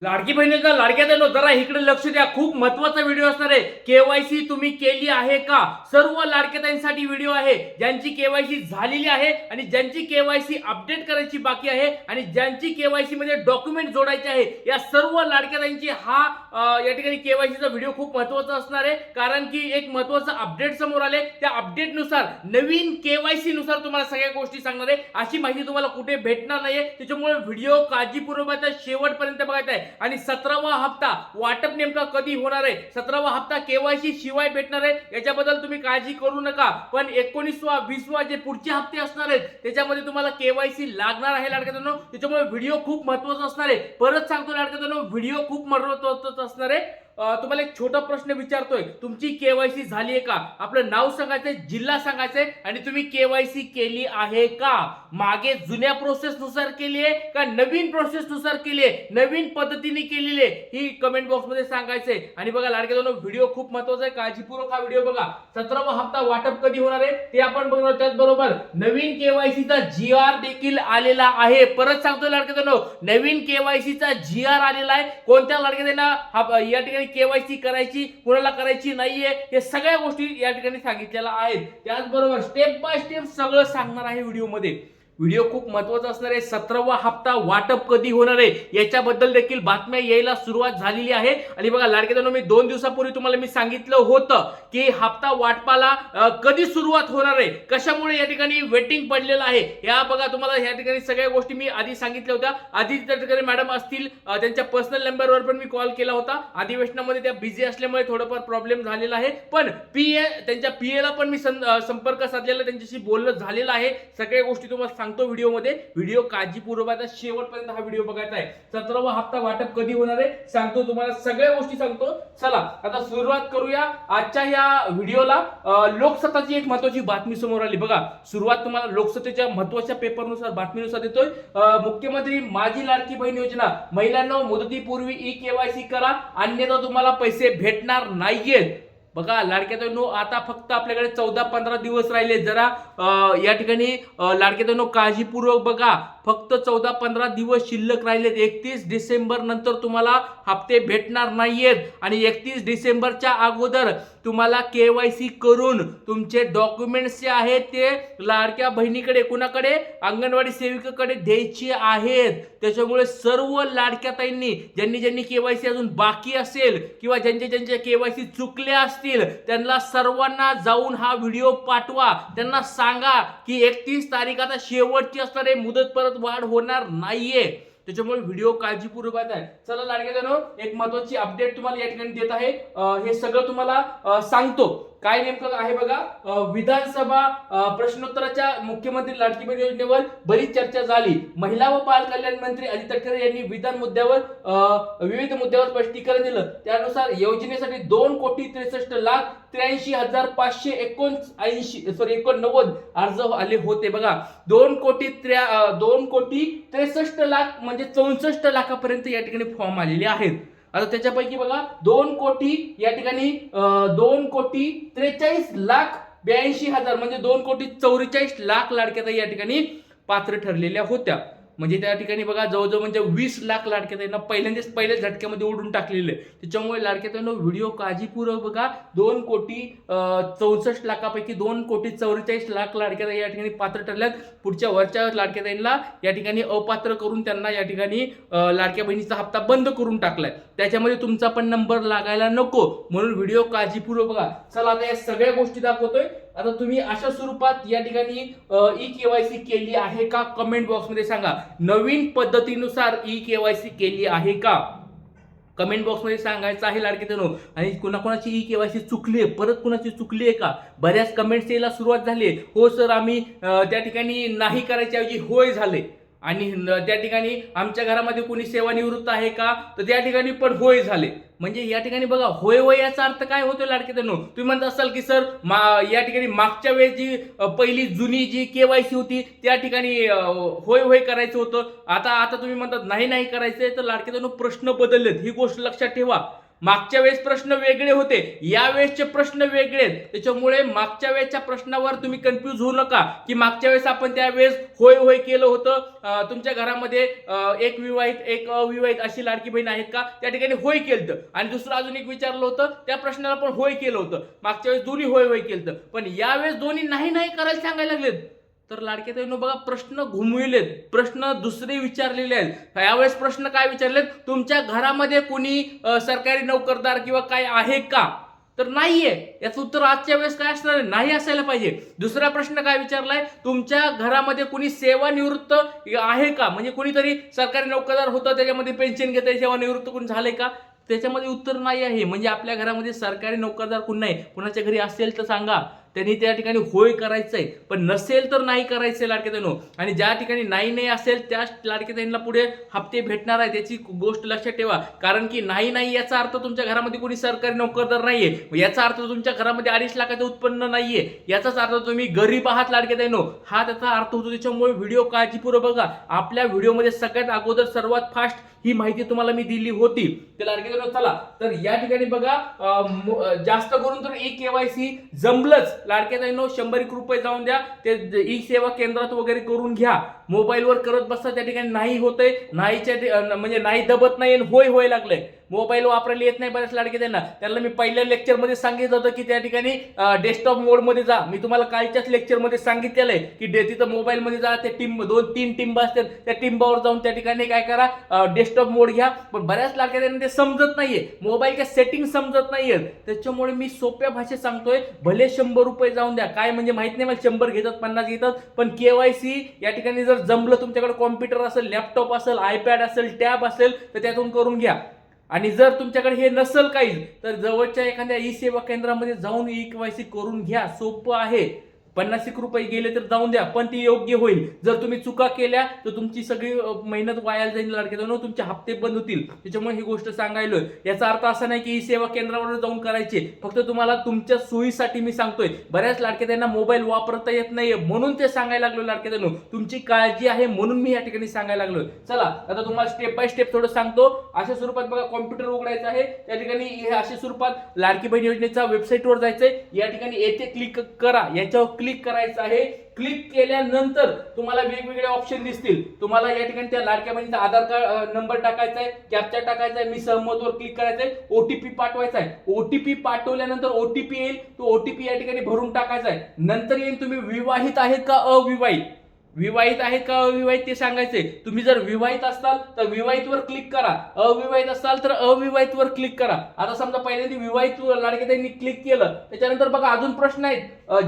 लाडकी बहिणीचा लाडक्या बहिणीनो जरा इकडे लक्ष द्या. खूप महत्त्वाचा व्हिडिओ असणार आहे. केवायसी तुम्ही केली आहे का? सर्व लाडक्याताईंसाठी व्हिडिओ आहे. ज्यांची केवायसी झालेली आहे आणि ज्यांची केवायसी अपडेट करायची बाकी आहे आणि ज्यांची केवायसी मध्ये डॉक्युमेंट जोडायचे आहे, या सर्व लाडक्याताईंची हा या ठिकाणी केवायसीचा व्हिडिओ खूप महत्त्वाचा असणार आहे. कारण की एक महत्त्वाचं अपडेट समोर आले. त्या अपडेट नुसार नवीन केवायसी नुसार तुम्हाला सगळ्या गोष्टी सांगणार आहे. अशी माहिती तुम्हाला कुठे भेटणार नाहीये. त्याच्यामुळे व्हिडिओ काळजीपूर्वक शेवटपर्यंत बघायचा आहे. आणि 17वा हप्ता वाटप नेमका कधी होणार आहे, 17वा हप्ता केवायसी शिवाय भेटणार आहे, याच्याबद्दल तुम्ही काळजी करू नका. पण 19वा 20वा जे पुढचे हप्ते असणार आहेत त्याच्यामध्ये तुम्हाला केवायसी लागणार आहे लाडक्यानो. त्याच्यामुळे व्हिडिओ खूप महत्त्वाचा असणार आहे. परत सांगतो लाडक्यानो, व्हिडिओ खूप महत्त्वाचा असणार आहे. तुम्हाला एक छोटा प्रश्न विचारतोय, तुमची केवायसी झाली आहे का? आपलं नाव सांगायचंय, जिल्हा सांगायचंय आणि तुम्ही केवायसी केली आहे का? मागे जुन्या प्रोसेस नुसार केली आहे का नवीन प्रोसेस नुसार केली आहे, नवीन पद्धतीने केलेली आहे, ही कमेंट बॉक्स मध्ये सांगायचंय. आणि बघा लाडक्यानो, व्हिडिओ खूप महत्त्वाचा आहे. काळजीपूर्वक हा व्हिडिओ बघा. 17वा हप्ता वाटप कधी होणार आहे ते आपण बघणार. त्याचबरोबर नवीन केवायसीचा जीआर देखील आलेला आहे. परत सांगतो लाडक्यानो, नवीन केवायसीचा जीआर आलेला आहे. कोणत्या लाडक्याना या ठिकाणी केवायसी करायची, कोणाला करायची नाहीये, हे सगळ्या गोष्टी या ठिकाणी सांगितलेल्या आहेत. त्याचबरोबर स्टेप बाय स्टेप सगळं सांगणार आहे व्हिडिओमध्ये. व्हिडिओ खूप महत्त्वाचा असणार आहे. 17वा हप्ता वाटप कधी होणार आहे याच्याबद्दल देखील बातम्या यायला सुरुवात झालेली आहे. आणि बघा लाडक्यानो, मी 2 दिवसापूर्वी तुम्हाला मी सांगितलं होतं की हप्ता वाटपाला कधी सुरुवात होणार आहे, कशामुळे या ठिकाणी वेटिंग पडलेलं आहे. या बघा, तुम्हाला या ठिकाणी सगळ्या गोष्टी मी आधी सांगितल्या होत्या. आधी त्या ठिकाणी मॅडम असतील, त्यांच्या पर्सनल नंबरवर पण मी कॉल केला होता. अधिवेशनामध्ये त्या बिझी असल्यामुळे थोडंफार प्रॉब्लेम झालेला आहे. पण त्यांच्या पीएला पण मी संपर्क साधलेला, त्यांच्याशी बोलणं झालेलं आहे. सगळ्या गोष्टी तुम्हाला सांगतो व्हिडिओमध्ये. व्हिडिओ काळजीपूर्वक शेवटपर्यंत हा व्हिडिओ बघायचा आहे. 17वा हप्ता वाटप कधी होणार आहे सांगतो तुम्हाला, सगळ्या गोष्टी सांगतो. चला आता सुरुवात करूया आजच्या या व्हिडिओला. लोकसत्ताची एक महत्त्वाची बातमी समोर आली. बघा, सुरुवात तुम्हाला लोकसत्तेच्या महत्त्वाच्या पेपरनुसार बातमीनुसार देतोय. मुख्यमंत्री माझी लाडकी बहीण योजना, महिलांना मुदतीपूर्वी ई केवायसी करा, अन्यथा तुम्हाला पैसे भेटणार नाहीयेत. बघा लाडक्यानो, आता फक्त आपल्याकडे 14-15 दिवस राहिले. जरा या ठिकाणी लाडक्यानो काळजीपूर्वक बघा. फक्त 14-15 दिवस शिल्लक राहिलेत. 31 डिसेंबर नंतर तुम्हाला हप्ते भेटणार नाहीयेत आणि 31 डिसेंबरच्या अगोदर तुम्हाला केवायसी करून तुमचे डॉक्युमेंट्स जे आहेत ते लाडक्या बहिणीकडे, कुणाकडे, अंगणवाडी सेविकेकडे द्यायचे आहेत. त्याच्यामुळे सर्व लाडक्या ताईंनी, ज्यांनी केवायसी अजून बाकी असेल किंवा ज्यांचे केवायसी चुकले असतील, त्यांना सर्वांना जाऊन हा व्हिडिओ पाठवा. त्यांना सांगा की 31 तारीख आता शेवटची असणार आहे, मुदत परत वाढ होणार नाहीये. त्याच्यामुळे व्हिडिओ काळजीपूर्वक आहे. चला लाडक्यानो, एक महत्त्वाची अपडेट तुम्हाला या ठिकाणी देत आहे. हे सगळं तुम्हाला सांगतो काय नेमकं आहे. बघा, विधानसभा प्रश्नोत्तराच्या मुख्यमंत्री लाडकी बहीण योजनेवर बरीच चर्चा झाली. महिला व बाल कल्याण मंत्री अजित ठाकरे यांनी विविध मुद्द्यावर स्पष्टीकरण दिलं. त्यानुसार योजनेसाठी 2,63,63,589 अर्ज आले होते. बघा, 2,63,00,000 म्हणजे 64 लाखापर्यंत या ठिकाणी फॉर्म आलेले आहेत. आता त्याच्यापैकी बघा, 2,43,42,00,000 म्हणजे 2,44,00,000 लाडक्या या ठिकाणी पात्र ठरलेल्या होत्या. म्हणजे त्या ठिकाणी बघा, जवळजवळ म्हणजे 20 लाख लाडक्याताईंना पहिल्याच झटक्यामध्ये उडून टाकलेले. त्याच्यामुळे लाडक्याताईंना व्हिडिओ काळजीपूर्वक बघा. 2,64,00,000 2,44,00,000 लाडक्याताई या ठिकाणी पात्र ठरल्यात. पुढच्या वरच्या लाडक्याताईंना या ठिकाणी अपात्र करून त्यांना या ठिकाणी लाडक्या बहिणीचा हप्ता बंद करून टाकलाय. त्याच्यामध्ये तुमचा पण नंबर लागायला नको, म्हणून व्हिडिओ काळजीपूर्वक बघा. चला आता या सगळ्या गोष्टी दाखवतोय. आता तुम्ही अशा स्वरूपात या ठिकाणी ई केवायसी केली आहे का कमेंट बॉक्स मध्ये सांगा. नवीन पद्धतीनुसार ई केवायसी केली आहे का कमेंट बॉक्स मध्ये सांगायचं आहे लाडक्यानो. आणि कोणाकोणाची ई केवायसी चुकली आहे, परत कोणाची चुकली आहे का? बऱ्याच कमेंट्स यायला सुरुवात झाली. हो सर, आम्ही त्या ठिकाणी नाही करायच्या ऐवजी होय झाले. आणि त्या ठिकाणी आमच्या घरामध्ये कोणी सेवानिवृत्त आहे का, तर त्या ठिकाणी पण होय झाले. म्हणजे या ठिकाणी बघा, होय होय याचा अर्थ काय होतो लाडक्यानो? तुम्ही म्हणत असाल की सर या ठिकाणी मागच्या वेळेस जी पहिली जुनी जी केवायसी होती त्या ठिकाणी होय होय करायचं होतं, आता तुम्ही म्हणतात नाही करायचंय. तर लाडक्यानो, प्रश्न बदललेत, ही गोष्ट लक्षात ठेवा. मागच्या वेळेस प्रश्न वेगळे होते, या वेळेसचे प्रश्न वेगळे आहेत. त्याच्यामुळे मागच्या वेळेसच्या प्रश्नावर तुम्ही कन्फ्यूज होऊ नका की मागच्या वेळेस आपण त्यावेळेस होय होय केलं होतं. तुमच्या घरामध्ये एक विवाहित एक अविवाहित अशी लाडकी बहीण आहेत का, त्या ठिकाणी होय केलं. आणि दुसरं अजून एक विचारलं होतं, त्या प्रश्नाला पण होय केलं होतं. मागच्या वेळेस दोन्ही होय होय केलं, पण यावेळेस दोन्ही नाही नाही करायला सांगायला लागलेत. तर लाडक्या ताईंनो बघा, प्रश्न घुमविलेत, प्रश्न दुसरे विचारलेले आहेत. यावेळेस प्रश्न काय विचारलेत, तुमच्या घरामध्ये कुणी सरकारी नोकरदार किंवा काय आहे का, तर नाहीये. याचं उत्तर आजच्या वेळेस काय असणार, नाही असायला पाहिजे. दुसरा प्रश्न काय विचारलाय, तुमच्या घरामध्ये कुणी सेवानिवृत्त आहे का, म्हणजे कुणीतरी सरकारी नोकरदार होतं त्याच्यामध्ये पेन्शन घेत आहे, सेवानिवृत्त कोणी झालंय का, त्याच्यामध्ये उत्तर नाही आहे. म्हणजे आपल्या घरामध्ये सरकारी नोकरदार कोण नाही. कुणाच्या घरी असेल तर सांगा, त्यांनी त्या ठिकाणी होय करायचंय, पण नसेल तर नाही करायचंय लाडक्या ताईंनो. आणि ज्या ठिकाणी नाही नाही असेल त्या लाडक्या ताईंना पुढे हप्ते भेटणार आहे, त्याची गोष्ट लक्षात ठेवा. कारण की नाही नाही याचा अर्थ तुमच्या घरामध्ये कोणी सरकारी नोकरदार नाहीये, याचा अर्थ तुमच्या घरामध्ये 2.5 लाखाचं उत्पन्न नाहीये, याचाच अर्थ तुम्ही गरीब आहात लाडक्या ताईंनो, हा त्याचा अर्थ होतो. त्याच्यामुळे व्हिडिओ काळजीपूर्वक बघा. आपल्या व्हिडिओमध्ये सगळ्यात अगोदर सर्वात फास्ट ही माहिती तुम्हाला मी दिली होती. ते लाडक्या ताईंनो चला तर या ठिकाणी बघा, जास्त करून तर ई केवायसी जमलंच लाडक्या ताईंनो, 100 रुपये जाऊन द्या, ते ई सेवा केंद्रात वगैरे करून घ्या. मोबाईलवर करत बसता त्या ठिकाणी नाही होतंय, नाहीच्या म्हणजे नाही दबत नाही, होय होय लागलंय. मोबाईल वापरायला येत नाही बऱ्याच लाडके त्यांना मी पहिल्या लेक्चरमध्ये सांगितलं होतं की त्या ठिकाणी डेस्कटॉप मोडमध्ये जा. मी तुम्हाला कालच्याच लेक्चरमध्ये सांगितलेलं आहे की तिथं मोबाईलमध्ये जा, ते टिंब 2-3 टिंब असतात, त्या टिंबावर जाऊन त्या ठिकाणी काय करा, डेस्कटॉप मोड घ्या. पण बऱ्याच लाडक्या ते समजत नाहीये, मोबाईलच्या सेटिंग समजत नाहीये. त्याच्यामुळे मी सोप्या भाषेत सांगतोय, भले 100 रुपये जाऊन द्या, काय म्हणजे माहित नाही मला 100 घेतात 50 घेतात, पण केवायसी या ठिकाणी जर जमलं, तुमच्याकडे कॉम्प्युटर असेल, लॅपटॉप असेल, आयपॅड असेल, टॅब असेल, तर त्यातून करून घ्या. आणि जर तुमच्याकडे हे नसेल काही, तर जवळच्या एखाद्या ई सेवा केंद्रामध्ये जाऊन ई केवायसी करून घ्या. सोपं आहे. 50 रुपये गेले तर जाऊन द्या, पण ती योग्य होईल. जर तुम्ही चुका केल्या तर तुमची सगळी मेहनत वाया जाईल लाडक्या ताईंनो, तुमचे हप्ते बंद होतील. त्याच्यामुळे ही गोष्ट सांगायलोय. याचा अर्थ असा नाही की ई सेवा केंद्रावर जाऊन करायचे, फक्त तुम्हाला तुमच्या सोयीसाठी मी सांगतोय. बऱ्याच लाडक्या ताईंना मोबाईल वापरता येत नाहीये म्हणून ते सांगायला लागलो लाडक्या ताईंनो, तुमची काळजी आहे म्हणून मी या ठिकाणी सांगायला लागलोय. चला आता तुम्हाला स्टेप बाय स्टेप थोडं सांगतो. अशा स्वरूपात बघा, कॉम्प्युटर उघडायचं आहे, त्या ठिकाणी हे अशा स्वरूपात लाडकी बहीण योजनेच्या वेबसाईटवर जायचंय. या ठिकाणी येथे क्लिक करा, याच्यावर क्लिक करायचं आहे. क्लिक केल्यानंतर तुम्हाला वेगवेगळे ऑप्शन दिसतील. तुम्हाला या ठिकाणी त्या लाडक्या बहिणीचा आधार कार्ड नंबर टाकायचा आहे, कॅप्चा टाकायचा आहे, मी सहमतवर क्लिक करायचं आहे, ओटीपी पाठवायचा आहे. ओटीपी पाठवल्यानंतर ओटीपी येईल, तो ओटीपी या ठिकाणी भरून टाकायचा आहे. नंतर येईल तुम्ही विवाहित आहेत का अविवाहित, विवाहित आहेत का अविवाहित ते सांगायचे. तुम्ही जर विवाहित असाल तर विवाहितवर क्लिक करा, अविवाहित असाल तर अविवाहितवर क्लिक करा. आता समजा पहिल्यांदा विवाहित लाडक्याताईंनी क्लिक केलं, त्याच्यानंतर बघा अजून प्रश्न आहेत.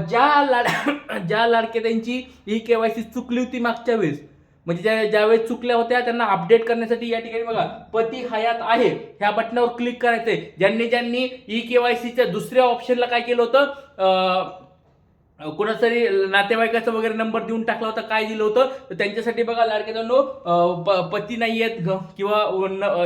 ज्या लाडक्याताईंची ही केवायसी चुकली होती मागच्या वेळेस, म्हणजे ज्यावेळेस चुकल्या होत्या त्यांना अपडेट करण्यासाठी या ठिकाणी बघा पती हयात आहे ह्या बटनावर क्लिक करायचंय. ज्यांनी ई केवायसीच्या दुसऱ्या ऑप्शनला काय केलं होतं, कोणातरी नातेवाईकाचा वगैरे नंबर देऊन टाकला होता, काय दिलं होतं, तर त्यांच्यासाठी बघा लाडक्याताईंनो, पती नाही आहेत किंवा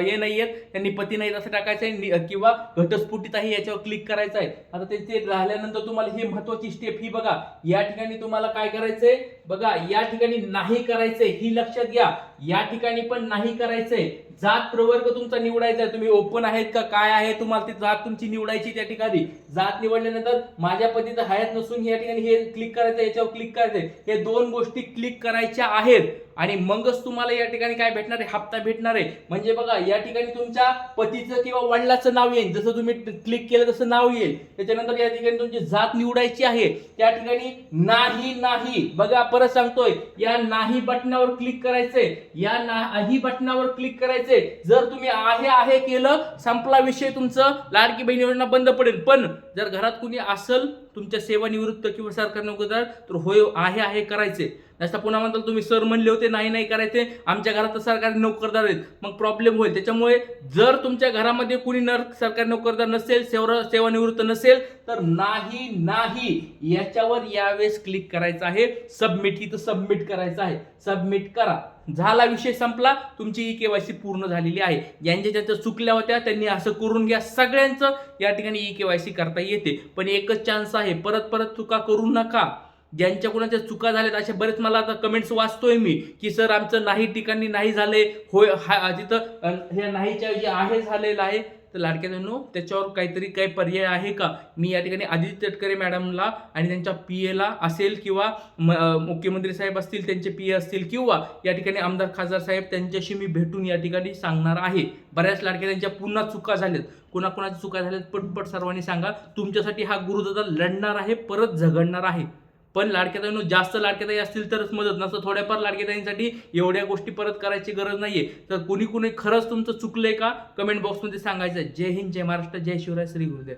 हे नाही आहेत, त्यांनी पती नाहीत असं टाकायचं आहे, किंवा घटस्फोटित आहे याच्यावर क्लिक करायचं आहे. आता ते झाल्यानंतर तुम्हाला ही महत्वाची स्टेप ही बघा, या ठिकाणी तुम्हाला काय करायचंय बघा, या ठिकाणी नाही करायचंय, ही लक्षात घ्या. या ठिकाणी पण नाही करायचंय. जात प्रवर्ग तुमचा निवडायचा आहे, तुम्ही ओपन आहेत का काय आहे, तुम्हाला ती जात तुमची निवडायची. त्या ठिकाणी जात निवडल्यानंतर माझ्या पतीचं हयात नसून या ठिकाणी हे क्लिक करायचं, याच्यावर क्लिक करायचंय. हे दोन गोष्टी क्लिक करायच्या आहेत आणि मगच तुम्हाला या ठिकाणी काय भेटणार आहे, हप्ता भेटणार आहे. म्हणजे बघा या ठिकाणी तुमच्या पतीचं किंवा वडिलाचं नाव येईल, जसं तुम्ही क्लिक केलं तसं नाव येईल. त्याच्यानंतर या ठिकाणी तुमची जात निवडायची आहे. त्या ठिकाणी नाही बघा, परत सांगतोय, या नाही बटनावर क्लिक करायचंय, या नाही बटनावर क्लिक करायचंय. जर तुम्ही आहे केलं, संपला विषय, तुमचं लाडकी बहीण योजना बंद पडेल. पण जर घरात कुणी असेल तुमच्या सेवानिवृत्त किंवा सरकारी नोकरदार, तर होय आहे करायचे. नसता पुन्हा म्हणताल तुम्ही सर म्हणले होते नाही करायचे, आमच्या घरात तर सरकारी नोकरदार आहेत, मग प्रॉब्लेम होईल. त्याच्यामुळे जर तुमच्या घरामध्ये कुणी सरकारी नोकरदार नसेल, सेवानिवृत्त नसेल, तर नाही याच्यावर यावेळेस क्लिक करायचं आहे. सबमिट इथं सबमिट करायचं आहे, सबमिट करा. झाला विषय, संपला, तुमची ई केवायसी पूर्ण झालेली आहे. ज्यांच्या चुकल्या होत्या त्यांनी असं करून घ्या. सगळ्यांचं या ठिकाणी ई केवायसी करता येते, पण एकच चान्स आहे, परत चुका करू नका. ज्यांच्या कोणाच्या चुका झाल्यात असे बरेच मला आता कमेंट्स वाचतोय मी की सर आमचं नाही ठिकाणी नाही झाले, होय तिथं हे नाहीच्या ऐवजी आहे झालेलं आहे. तर लाडक्या बहिणींनो त्याच्यावर काहीतरी काही पर्याय आहे का? मी या ठिकाणी आदित्य तटकरे मॅडमला आणि त्यांच्या PA असेल किंवा मुख्यमंत्री साहेब असतील त्यांचे PA असतील किंवा या ठिकाणी आमदार खासदार साहेब त्यांच्याशी मी भेटून या ठिकाणी सांगणार आहे. बऱ्याच लाडक्या त्यांच्या पुन्हा चुका झाल्यात, कोणाकोणाच्या चुका झाल्यात पटपट सर्वांनी सांगा. तुमच्यासाठी हा गुरुदादा लढणार आहे, परत झगडणार आहे. पण लाडक्याताईंनो जास्त लाडक्याताई असतील तरच मदत, नसतं थोड्याफार लाडक्याताईंसाठी एवढ्या गोष्टी परत करायची गरज नाहीये. तर कुणी खरंच तुमचं चुकलंय का कमेंट बॉक्समध्ये सांगायचं. जय हिंद, जय महाराष्ट्र, जय शिवराय, श्री गुरुदेव.